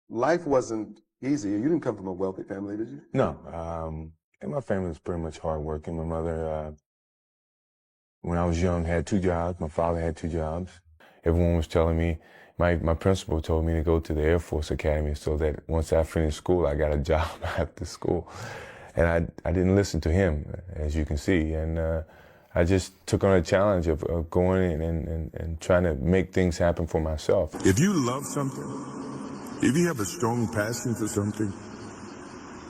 Life wasn't easy. You didn't come from a wealthy family, did you? No, and my family was pretty much hardworking. My mother, when I was young, had 2 jobs. My father had 2 jobs. Everyone was telling me, my principal told me to go to the Air Force Academy so that once I finished school, I got a job after school. And I didn't listen to him, as you can see. And I just took on a challenge of going in and trying to make things happen for myself. If you love something, if you have a strong passion for something,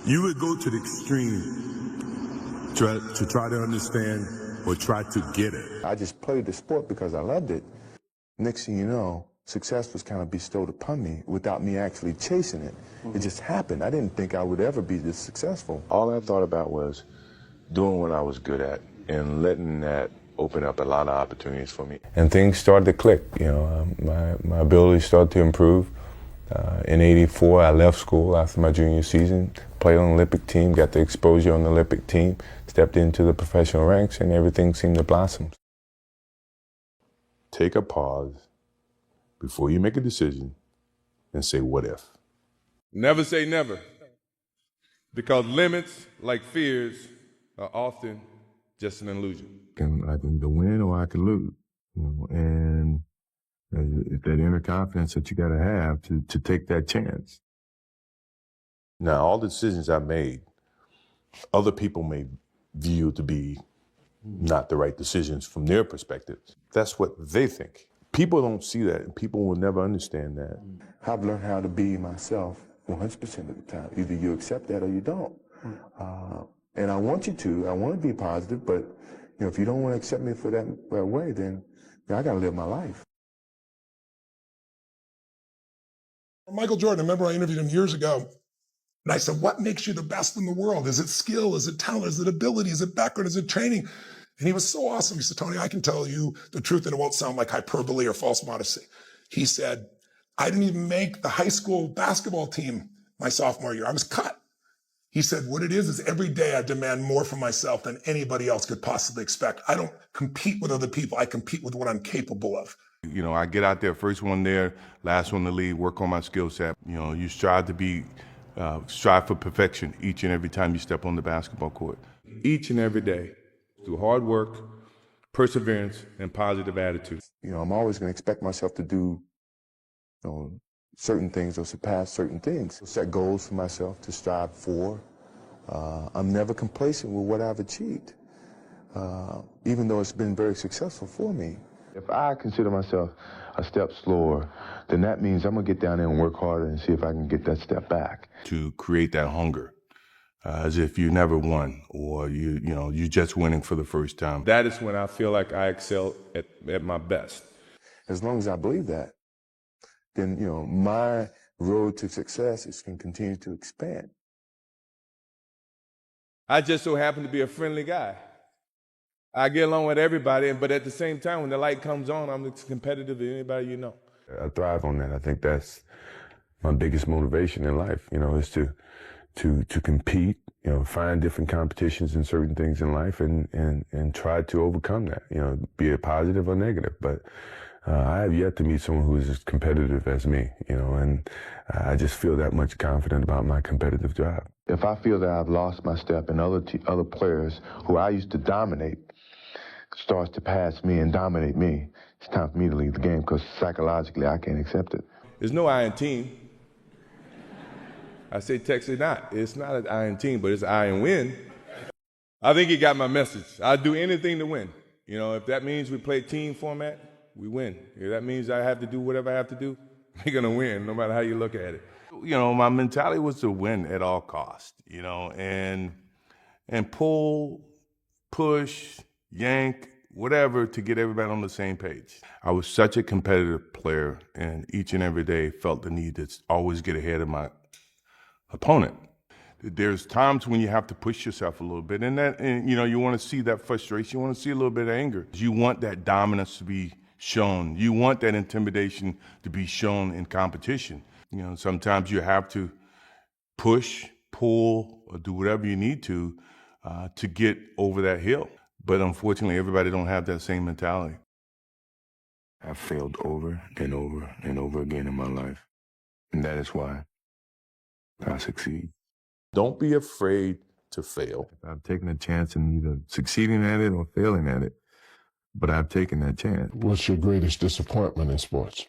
you would go to the extreme to try to understand or try to get it. I just played the sport because I loved it. Next thing you know, success was kind of bestowed upon me without me actually chasing it. It just happened. I didn't think I would ever be this successful. All I thought about was doing what I was good at and letting that open up a lot of opportunities for me. And things started to click. You know, my ability started to improve. In '84, I left school after my junior season, played on the Olympic team, got the exposure on the Olympic team, stepped into the professional ranks, and everything seemed to blossom. Take a pause before you make a decision and say, what if? Never say never, because limits, like fears, are often just an illusion. I can win or I can lose, you know, and it's that inner confidence that you got to have to take that chance. Now, all the decisions I made, other people may view to be not the right decisions from their perspective. That's what they think. People don't see that, and people will never understand that. I've learned how to be myself 100% of the time. Either you accept that or you don't. And I want you to. I want to be positive, but you know, if you don't want to accept me for that way, then I got to live my life. Michael Jordan, I remember I interviewed him years ago, and I said, what makes you the best in the world? Is it skill? Is it talent? Is it ability? Is it background? Is it training? And he was so awesome. He said, Tony, I can tell you the truth, and it won't sound like hyperbole or false modesty. He said, I didn't even make the high school basketball team my sophomore year. I was cut. He said, what it is every day I demand more from myself than anybody else could possibly expect. I don't compete with other people. I compete with what I'm capable of. You know, I get out there, first one there, last one to lead, work on my skill set. You know, you strive for perfection each and every time you step on the basketball court. Each and every day, through hard work, perseverance, and positive attitude. You know, I'm always going to expect myself to do, you know, certain things or surpass certain things. Set goals for myself to strive for. I'm never complacent with what I've achieved, even though it's been very successful for me. If I consider myself a step slower, then that means I'm going to get down there and work harder and see if I can get that step back. To create that hunger, as if you never won or you're just winning for the first time. That is when I feel like I excel at my best. As long as I believe that, then, you know, my road to success is going to continue to expand. I just so happen to be a friendly guy. I get along with everybody, but at the same time, when the light comes on, I'm as competitive as anybody you know. I thrive on that. I think that's my biggest motivation in life, you know, is to compete, you know, find different competitions in certain things in life and try to overcome that, you know, be it positive or negative. But I have yet to meet someone who is as competitive as me, you know, and I just feel that much confident about my competitive drive. If I feel that I've lost my step and other players who I used to dominate starts to pass me and dominate me, it's time for me to leave the game because psychologically I can't accept it. There's no I in team. I say Texas not. It's not an I in team, but it's I in win. I think he got my message. I'd do anything to win. You know, if that means we play team format, we win. If that means I have to do whatever I have to do, we're going to win, no matter how you look at it. You know, my mentality was to win at all costs, you know, and pull, push, yank, whatever to get everybody on the same page. I was such a competitive player, and each and every day felt the need to always get ahead of my opponent. There's times when you have to push yourself a little bit, and you know, you want to see that frustration, you want to see a little bit of anger. You want that dominance to be shown. You want that intimidation to be shown in competition. You know, sometimes you have to push, pull, or do whatever you need to get over that hill. But unfortunately, everybody don't have that same mentality. I've failed over and over and over again in my life, and that is why I succeed. Don't be afraid to fail. I've taken a chance in either succeeding at it or failing at it, but I've taken that chance. What's your greatest disappointment in sports?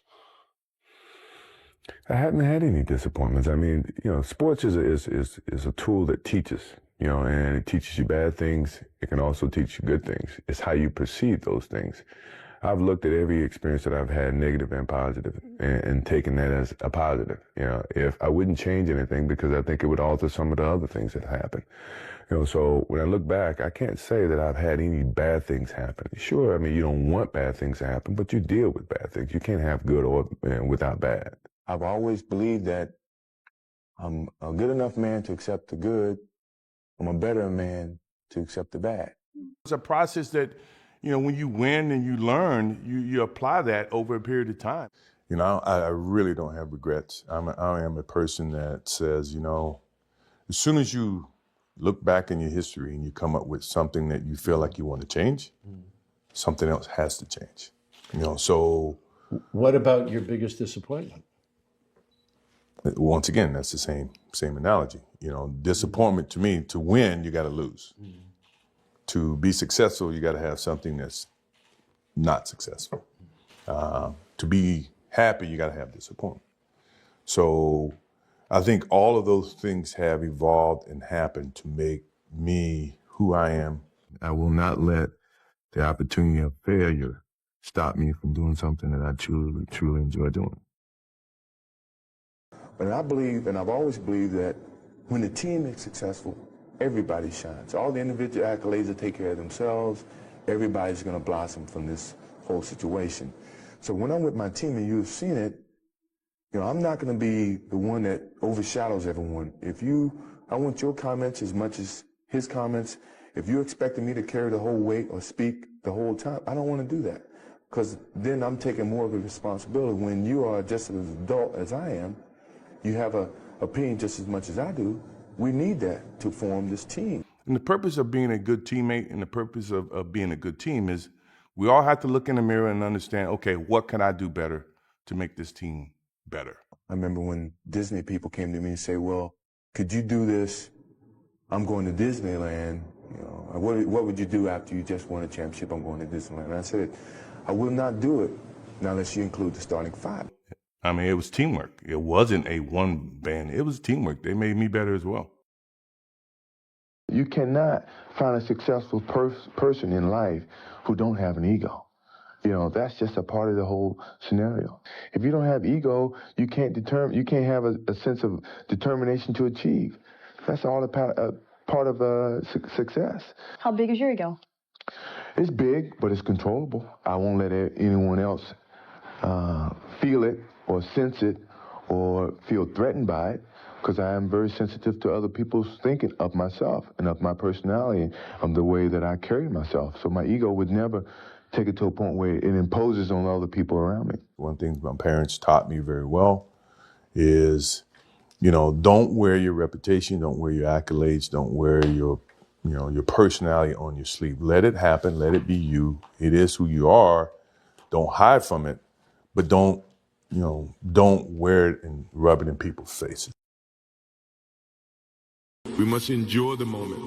I haven't had any disappointments. I mean, sports is a tool that teaches, and it teaches you bad things. It can also teach you good things. It's how you perceive those things. I've looked at every experience that I've had, negative and positive, and taken that as a positive. If I wouldn't change anything because I think it would alter some of the other things that happened. So when I look back, I can't say that I've had any bad things happen. Sure, I mean, you don't want bad things to happen, but you deal with bad things. You can't have good or without bad. I've always believed that I'm a good enough man to accept the good. I'm a better man to accept the bad. It's a process that, when you win and you learn, you apply that over a period of time. I really don't have regrets. I am a person that says, as soon as you look back in your history and you come up with something that you feel like you want to change, something else has to change. So. What about your biggest disappointment? Once again, that's the same analogy. Disappointment to me, to win, you got to lose. To be successful, you got to have something that's not successful. To be happy, you got to have disappointment. So I think all of those things have evolved and happened to make me who I am. I will not let the opportunity of failure stop me from doing something that I truly enjoy doing. But I believe, and I've always believed, that when the team is successful, everybody shines. All the individual accolades will take care of themselves. Everybody's going to blossom from this whole situation. So when I'm with my team, and you've seen it, I'm not going to be the one that overshadows everyone. I want your comments as much as his comments. If you're expecting me to carry the whole weight or speak the whole time, I don't want to do that. Because then I'm taking more of a responsibility. When you are just as adult as I am, you have an opinion just as much as I do. We need that to form this team. And the purpose of being a good teammate and the purpose of being a good team is we all have to look in the mirror and understand, okay, what can I do better to make this team better? I remember when Disney people came to me and say, well, could you do this? I'm going to Disneyland. What would you do after you just won a championship? I'm going to Disneyland. And I said, I will not do it unless you include the starting five. I mean, it was teamwork. It wasn't a one band. It was teamwork. They made me better as well. You cannot find a successful person in life who don't have an ego. That's just a part of the whole scenario. If you don't have ego, you can't have a sense of determination to achieve. That's all a part of success. How big is your ego? It's big, but it's controllable. I won't let anyone else feel it or sense it or feel threatened by it, because I am very sensitive to other people's thinking of myself and of my personality and of the way that I carry myself. So my ego would never take it to a point where it imposes on other people around me. One thing my parents taught me very well is, don't wear your reputation, don't wear your accolades, don't wear your personality on your sleeve. Let it happen, let it be you. It is who you are. Don't hide from it, but don't wear it and rub it in people's faces. We must enjoy the moment.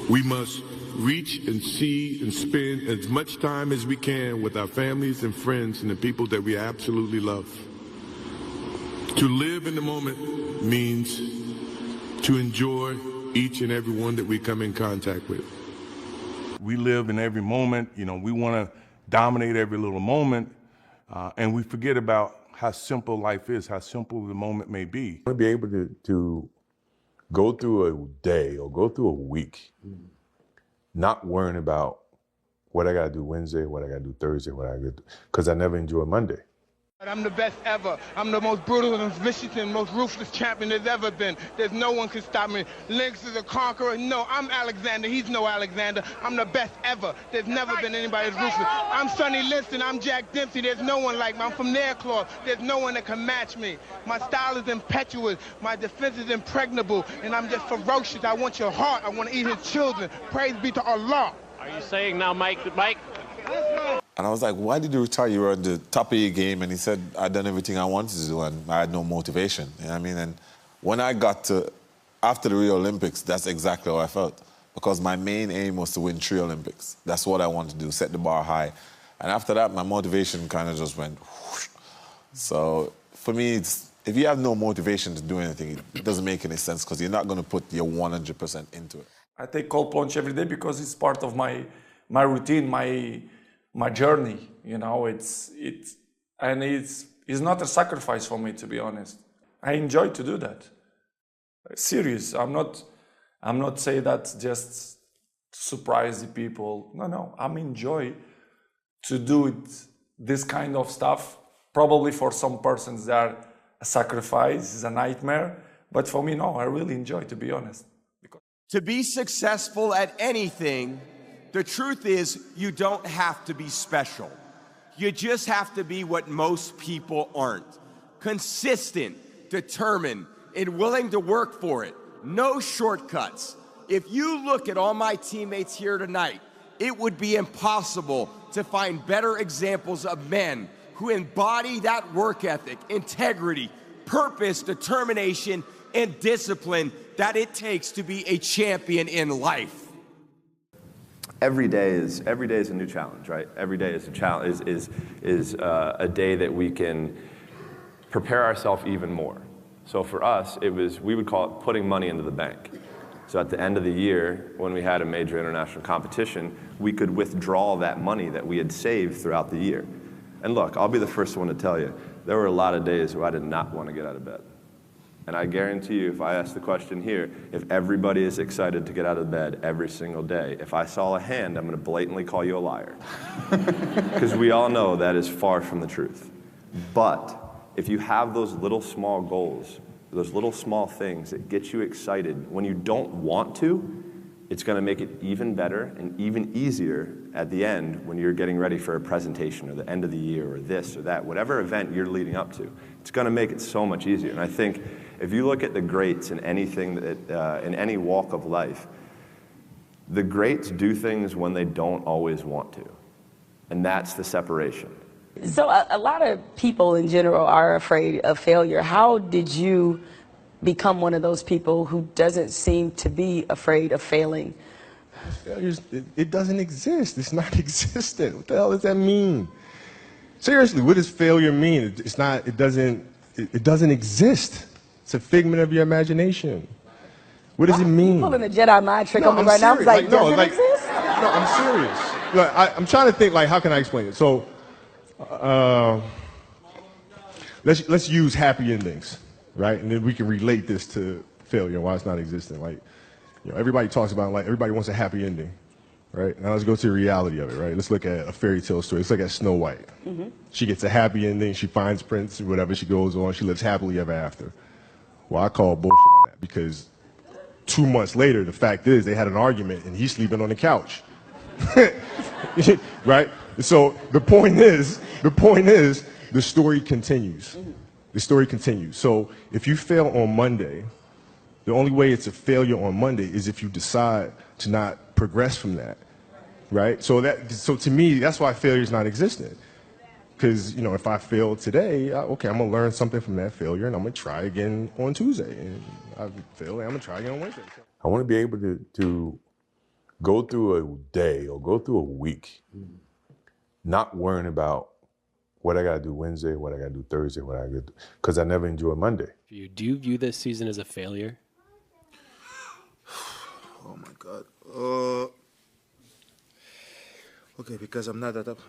We must reach and see and spend as much time as we can with our families and friends and the people that we absolutely love. To live in the moment means to enjoy each and every one that we come in contact with. We live in every moment. We want to dominate every little moment, and we forget about how simple life is, how simple the moment may be. I want to be able to go through a day or go through a week not worrying about what I got to do Wednesday, what I got to do Thursday, what I got to do, because I never enjoy Monday. I'm the best ever. I'm the most brutal and vicious and most ruthless champion there's ever been. There's no one can stop me. Lynx is a conqueror. No, I'm Alexander. He's no Alexander. I'm the best ever. There's never been anybody as ruthless. I'm Sonny Liston. I'm Jack Dempsey. There's no one like me. I'm from Nairclaw. There's no one that can match me. My style is impetuous. My defense is impregnable. And I'm just ferocious. I want your heart. I want to eat his children. Praise be to Allah. Are you saying now, Mike? And I was like, why did you retire? You were at the top of your game. And he said, I'd done everything I wanted to do, and I had no motivation. You know what I mean? And When I got to, after the Rio Olympics, that's exactly how I felt. Because my main aim was to win 3 Olympics. That's what I wanted to do, set the bar high. And after that, my motivation kind of just went whoosh. So for me, if you have no motivation to do anything, it doesn't make any sense because you're not going to put your 100% into it. I take cold plunge every day because it's part of my routine, my journey. You know, it's not a sacrifice for me, to be honest. I enjoy to do that. Serious. I'm not saying that just to surprise the people. No. I'm enjoy to do it, this kind of stuff. Probably for some persons that a sacrifice is a nightmare, but for me, no. I really enjoy, to be honest. To be successful at anything, the truth is you don't have to be special. You just have to be what most people aren't. Consistent, determined, and willing to work for it. No shortcuts. If you look at all my teammates here tonight, it would be impossible to find better examples of men who embody that work ethic, integrity, purpose, determination, and discipline that it takes to be a champion in life. Every day is a new challenge, right? Every day is a challenge, is a day that we can prepare ourselves even more. So for us, we would call it putting money into the bank. So at the end of the year, when we had a major international competition, we could withdraw that money that we had saved throughout the year. And look, I'll be the first one to tell you, there were a lot of days where I did not want to get out of bed. And I guarantee you, if I ask the question here, if everybody is excited to get out of bed every single day, if I saw a hand, I'm going to blatantly call you a liar. Because we all know that is far from the truth. But if you have those little small goals, those little small things that get you excited when you don't want to, it's going to make it even better and even easier at the end when you're getting ready for a presentation or the end of the year or this or that, whatever event you're leading up to. It's going to make it so much easier. And I think if you look at the greats in anything that, in any walk of life, the greats do things when they don't always want to. And that's the separation. So a lot of people in general are afraid of failure. How did you become one of those people who doesn't seem to be afraid of failing? Failures, it doesn't exist. It's not existent. What the hell does that mean? Seriously, what does failure mean? It doesn't exist. It's a figment of your imagination. What does it mean? You're pulling a Jedi mind trick on me right now. I was like, does it exist? No, I'm serious. Look, I'm trying to think, how can I explain it? So, let's use happy endings, right? And then we can relate this to failure and why it's not existent. Everybody talks about, everybody wants a happy ending, right? Now let's go to the reality of it, right? Let's look at a fairy tale story. Let's look at Snow White. Mm-hmm. She gets a happy ending. She finds Prince, whatever, she goes on. She lives happily ever after. Well, I call bullshit on that because 2 months later, the fact is they had an argument and he's sleeping on the couch. Right? So the point is, the story continues. The story continues. So if you fail on Monday, the only way it's a failure on Monday is if you decide to not progress from that, right? So to me, that's why failure is not existent. Because, if I fail today, okay, I'm going to learn something from that failure and I'm going to try again on Tuesday. And I fail, and I'm going to try again on Wednesday. I want to be able to go through a day or go through a week not worrying about what I got to do Wednesday, what I got to do Thursday, what I got to do, because I never enjoy Monday. Do you view this season as a failure? Oh my God. Okay, because I'm not that up.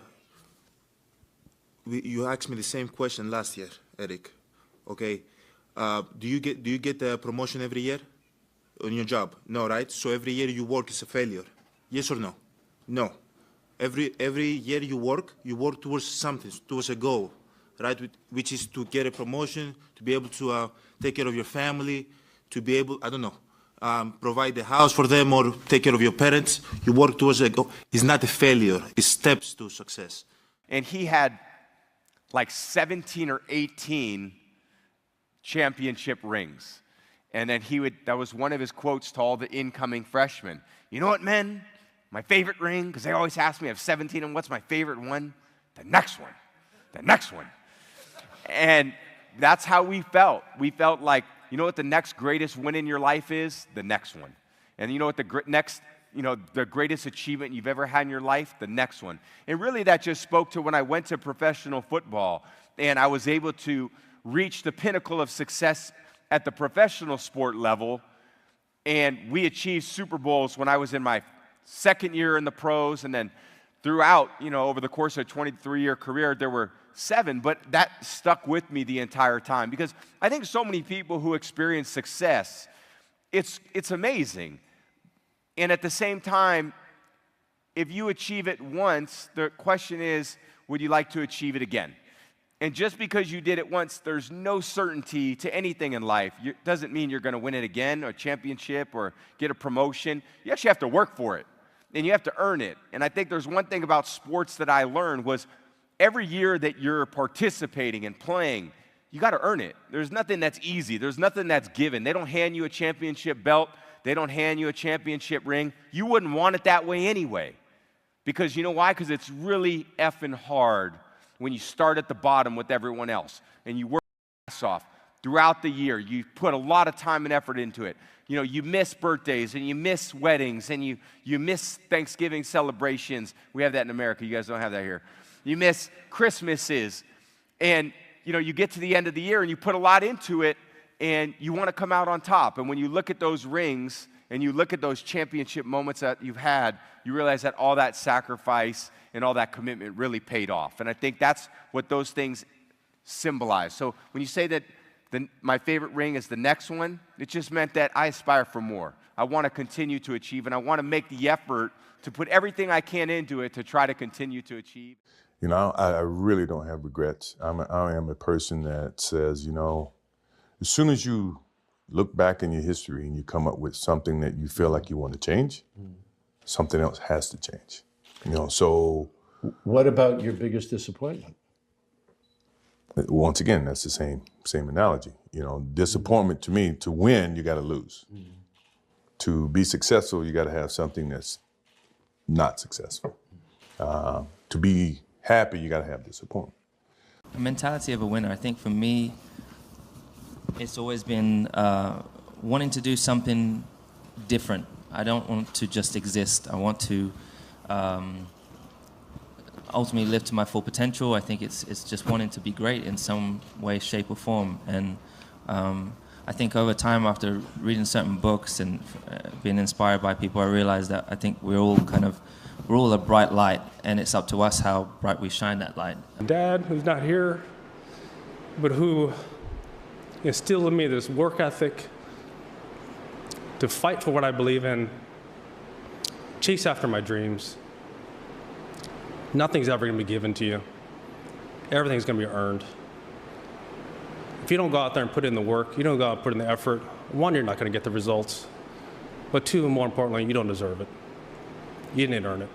You asked me the same question last year, Eric. Okay, do you get a promotion every year on your job? No, right? So every year you work is a failure. Yes or no? No. Every year you work towards something, towards a goal, right? Which is to get a promotion, to be able to take care of your family, to be able, I don't know, provide the house for them or take care of your parents. You work towards a goal. It's not a failure. It's steps to success. And he had like 17 or 18 championship rings. And then that was one of his quotes to all the incoming freshmen. You know what, men? My favorite ring, because they always ask me, I have 17, and what's my favorite one? The next one. The next one. And that's how we felt. We felt like you know what the next greatest win in your life is? The next one. And you know what the greatest achievement you've ever had in your life? The next one. And really that just spoke to when I went to professional football and I was able to reach the pinnacle of success at the professional sport level. And we achieved Super Bowls when I was in my second year in the pros, and then throughout, over the course of a 23-year career, there were 7, but that stuck with me the entire time because I think so many people who experience success, it's amazing. And at the same time, if you achieve it once, the question is, would you like to achieve it again? And just because you did it once, there's no certainty to anything in life. It doesn't mean you're going to win it again, or a championship, or get a promotion. You actually have to work for it, and you have to earn it. And I think there's one thing about sports that I learned was every year that you're participating and playing, you got to earn it. There's nothing that's easy. There's nothing that's given. They don't hand you a championship belt. They don't hand you a championship ring. You wouldn't want it that way anyway. Because you know why? Because it's really effing hard when you start at the bottom with everyone else and you work your ass off throughout the year. You put a lot of time and effort into it. You miss birthdays and you miss weddings and you miss Thanksgiving celebrations. We have that in America. You guys don't have that here. You miss Christmases. And, you get to the end of the year and you put a lot into it and you want to come out on top. And when you look at those rings and you look at those championship moments that you've had, you realize that all that sacrifice and all that commitment really paid off. And I think that's what those things symbolize. So when you say that my favorite ring is the next one, it just meant that I aspire for more. I want to continue to achieve, and I want to make the effort to put everything I can into it to try to continue to achieve. I really don't have regrets. I am a person that says, as soon as you look back in your history and you come up with something that you feel like you want to change, something else has to change. So what about your biggest disappointment? Once again, that's the same analogy. Disappointment to me, to win, you got to lose. To be successful, you got to have something that's not successful. To be happy, you got to have disappointment. The mentality of a winner, I think for me, it's always been wanting to do something different. I don't want to just exist. I want to ultimately live to my full potential. I think it's just wanting to be great in some way, shape, or form. And I think over time, after reading certain books and being inspired by people, I realized that I think we're all a bright light, and it's up to us how bright we shine that light. Dad, who's not here, but who instilled in me this work ethic to fight for what I believe in, chase after my dreams. Nothing's ever going to be given to you. Everything's going to be earned. If you don't go out there and put in the work, you don't go out and put in the effort, 1, you're not going to get the results. But 2, and more importantly, you don't deserve it. You didn't earn it.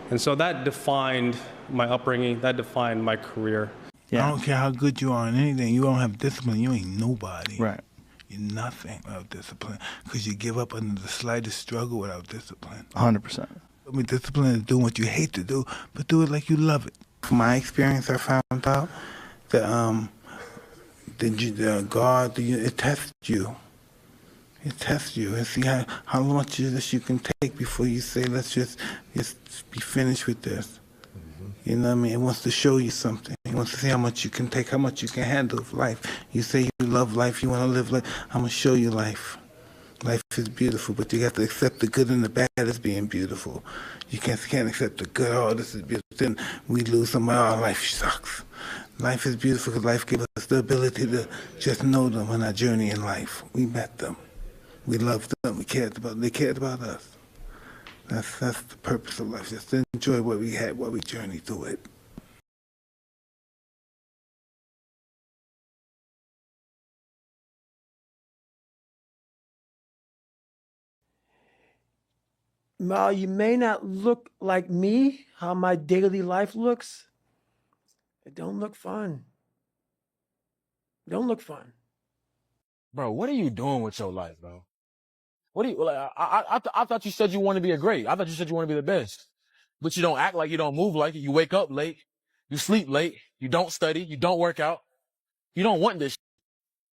And so that defined my upbringing, that defined my career. Yeah. I don't care how good you are in anything. You don't have discipline, you ain't nobody. Right. You're nothing without discipline. Because you give up under the slightest struggle without discipline. 100%. Discipline is doing what you hate to do, but do it like you love it. From my experience, I found out that God, it tests you. It tests you and see how much of this you can take before you say, let's just be finished with this. You know what I mean? It wants to show you something. It wants to see how much you can take, how much you can handle of life. You say you love life, you want to live life. I'm going to show you life. Life is beautiful, but you have to accept the good and the bad as being beautiful. You can't accept the good, oh, this is beautiful. Then we lose somebody, oh, life sucks. Life is beautiful because life gave us the ability to just know them on our journey in life. We met them. We loved them. They cared about us. That's the purpose of life, just to enjoy what we had while we journeyed through it. Mal, you may not look like me, how my daily life looks. It don't look fun. It don't look fun. Bro, what are you doing with your life, bro? What do you, like, I thought you said you want to be a great. I thought you said you want to be the best. But you don't act like you don't move like it. You wake up late. You sleep late. You don't study. You don't work out. You don't want this.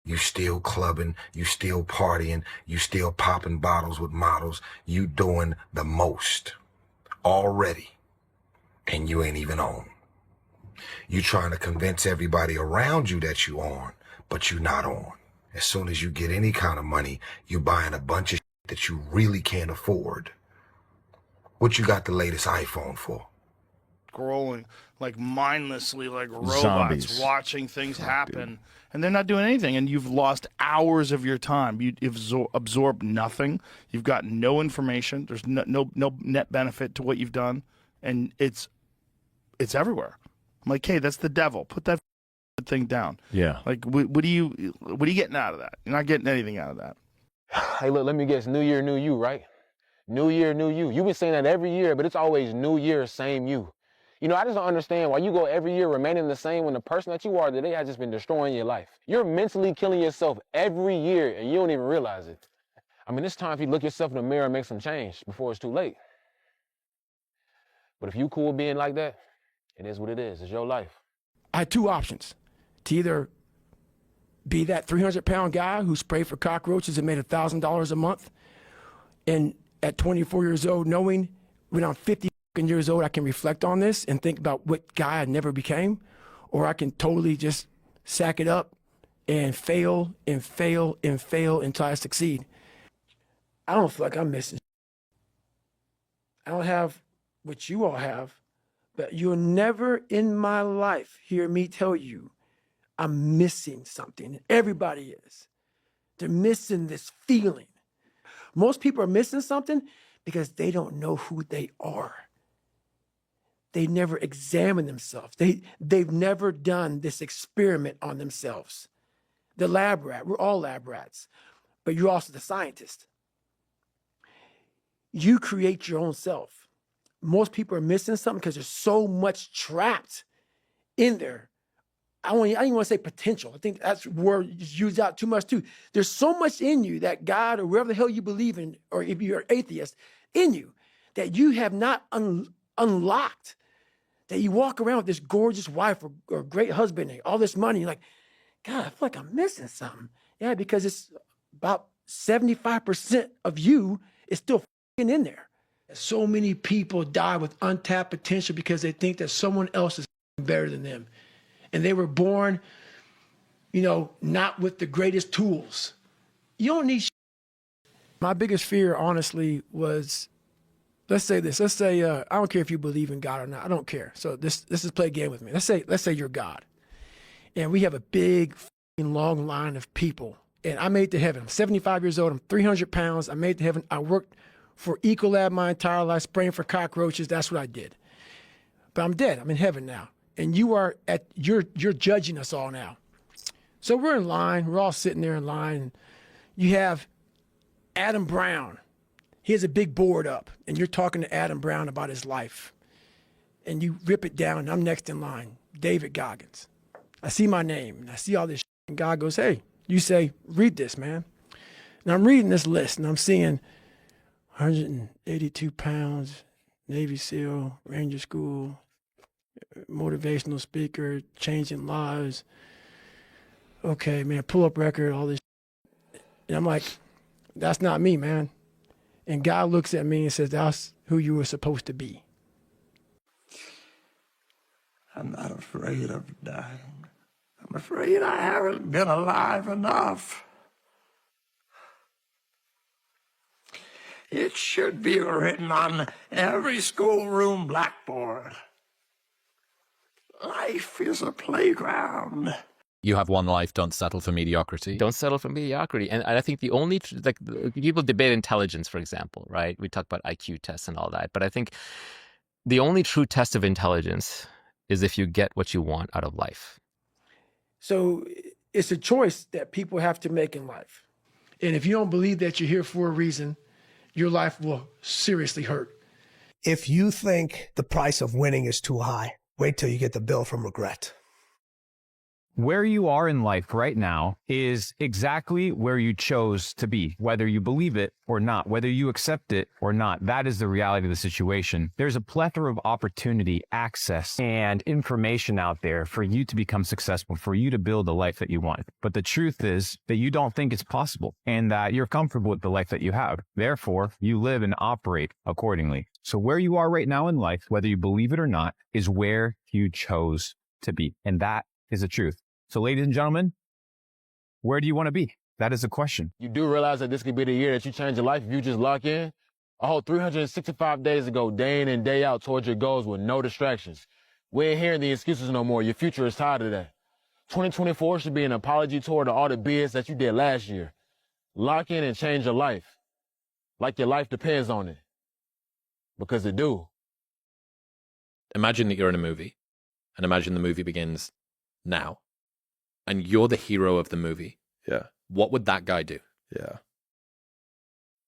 You still clubbing, you still partying, you still popping bottles with models. You doing the most already, and you ain't even on. You trying to convince everybody around you that you on, but you not on. As soon as you get any kind of money, you buying a bunch of shit that you really can't afford. What you got the latest iPhone for? Scrolling like mindlessly, like robots, Zombies. watching things happen, and they're not doing anything. And you've lost hours of your time. You've absorbed nothing. You've got no information. There's no net benefit to what you've done, and it's everywhere. I'm like, hey, that's the devil. Put that thing down. Yeah. Like, what are you getting out of that? You're not getting anything out of that. Hey, look, let me guess. New year, new you, right? New year, new you. You've been saying that every year, but it's always new year, same you. You know, I just don't understand why you go every year remaining the same when the person that you are today has just been destroying your life. You're mentally killing yourself every year, and you don't even realize it. I mean, it's time for you to look yourself in the mirror and make some change before it's too late. But if you cool being like that, it is what it is. It's your life. I had two options: to either be that 300-pound guy who sprayed for cockroaches and made $1,000 a month, and at 24 years old, knowing when I'm 50 years old, I can reflect on this and think about what guy I never became, or I can totally just sack it up and fail and fail and fail until I succeed. I don't feel like I'm missing. I don't have what you all have, but you'll never in my life hear me tell you I'm missing something. Everybody is. They're missing this feeling. Most people are missing something because they don't know who they are. They never examine themselves. They've never done this experiment on themselves. The lab rat, we're all lab rats, but you're also the scientist. You create your own self. Most people are missing something because there's so much trapped in there. I don't even want to say potential. I think that's word used out too much too. There's so much in you that God or wherever the hell you believe in, or if you're an atheist, in you that you have not unlocked. That you walk around with this gorgeous wife or great husband and all this money. You're like, God, I feel like I'm missing something. Yeah, because it's about 75% of you is still in there. So many people die with untapped potential because they think that someone else is better than them. And they were born, not with the greatest tools. You don't need. My biggest fear, honestly, was, let's say this. Let's say I don't care if you believe in God or not. I don't care. So let's just play a game with me. Let's say you're God, and we have a big, long line of people. And I made it to heaven. I'm 75 years old. I'm 300 pounds. I made it to heaven. I worked for Ecolab my entire life, spraying for cockroaches. That's what I did. But I'm dead. I'm in heaven now. And you're judging us all now. So we're in line. We're all sitting there in line. You have Adam Brown. He has a big board up, and you're talking to Adam Brown about his life. And you rip it down, and I'm next in line, David Goggins. I see my name, and I see all this shit, and God goes, hey, you say, read this, man. And I'm reading this list, and I'm seeing 182 pounds, Navy SEAL, Ranger School, motivational speaker, changing lives. Okay, man, pull-up record, all this shit. And I'm like, that's not me, man. And God looks at me and says, that's who you were supposed to be. I'm not afraid of dying. I'm afraid I haven't been alive enough. It should be written on every schoolroom blackboard. Life is a playground. You have one life, don't settle for mediocrity. Don't settle for mediocrity. And I think the only, people debate intelligence, for example, right? We talk about IQ tests and all that. But I think the only true test of intelligence is if you get what you want out of life. So it's a choice that people have to make in life. And if you don't believe that you're here for a reason, your life will seriously hurt. If you think the price of winning is too high, wait till you get the bill from regret. Where you are in life right now is exactly where you chose to be, whether you believe it or not, whether you accept it or not. That is the reality of the situation. There's a plethora of opportunity, access, and information out there for you to become successful, for you to build the life that you want. But the truth is that you don't think it's possible and that you're comfortable with the life that you have. Therefore, you live and operate accordingly. So where you are right now in life, whether you believe it or not, is where you chose to be. And that is the truth. So ladies and gentlemen, where do you want to be? That is the question. You do realize that this could be the year that you change your life if you just lock in? A whole 365 days ago, day in and day out towards your goals with no distractions. We ain't hearing the excuses no more. Your future is tied to that. 2024 should be an apology toward all the BS that you did last year. Lock in and change your life. Like your life depends on it. Because it do. Imagine that you're in a movie, and imagine the movie begins now. And you're the hero of the movie. Yeah. What would that guy do? Yeah.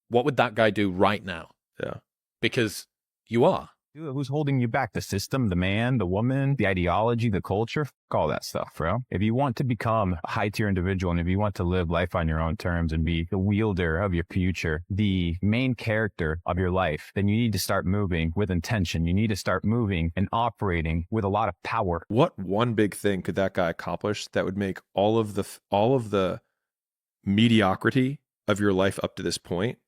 What would that guy do right now? Yeah. Because you are. Who's holding you back? The system, the man, the woman, the ideology, the culture, all that stuff, bro. If you want to become a high-tier individual and if you want to live life on your own terms and be the wielder of your future, the main character of your life, then you need to start moving with intention. You need to start moving and operating with a lot of power. What one big thing could that guy accomplish that would make all of the mediocrity of your life up to this point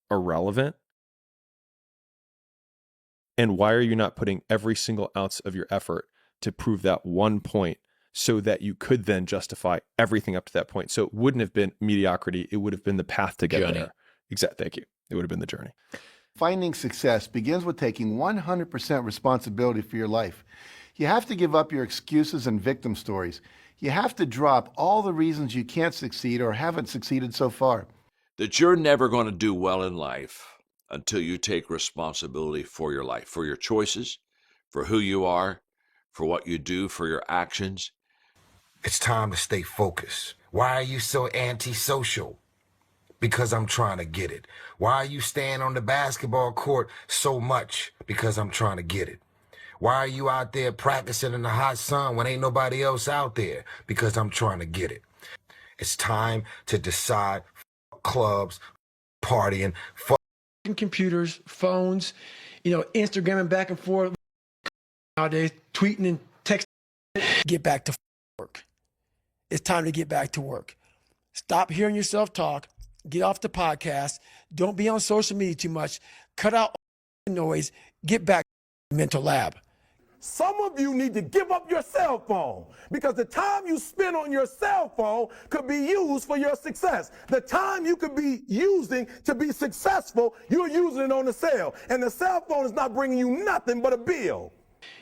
irrelevant? And why are you not putting every single ounce of your effort to prove that one point so that you could then justify everything up to that point? So it wouldn't have been mediocrity. It would have been the path to get there. Exactly. Thank you. It would have been the journey. Finding success begins with taking 100% responsibility for your life. You have to give up your excuses and victim stories. You have to drop all the reasons you can't succeed or haven't succeeded so far. That you're never going to do well in life until you take responsibility for your life, for your choices, for who you are, for what you do, for your actions. It's time to stay focused. Why are you so antisocial? Because I'm trying to get it. Why are you staying on the basketball court so much? Because I'm trying to get it. Why are you out there practicing in the hot sun when ain't nobody else out there? Because I'm trying to get it. It's time to decide, clubs, partying, computers, phones, Instagramming back and forth nowadays, tweeting and texting. Get back to work. It's time to get back to work. Stop hearing yourself talk. Get off the podcast. Don't be on social media too much. Cut out all the noise. Get back to the mental lab. Some of you need to give up your cell phone because the time you spend on your cell phone could be used for your success. The time you could be using to be successful, you're using it on the cell. And the cell phone is not bringing you nothing but a bill.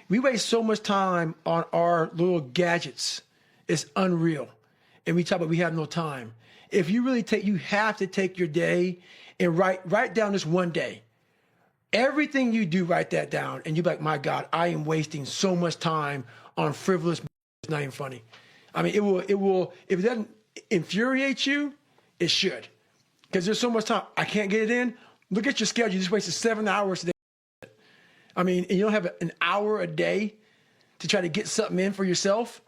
We waste so much time on our little gadgets. It's unreal. And we talk about we have no time. If you really you have to take your day and write down this one day. Everything you do, write that down, and you're like, my God, I am wasting so much time on frivolous. It's not even funny. I mean, it will. If it doesn't infuriate you, it should, because there's so much time. I can't get it in. Look at your schedule. You just wasted 7 hours today. I mean, and you don't have an hour a day to try to get something in for yourself.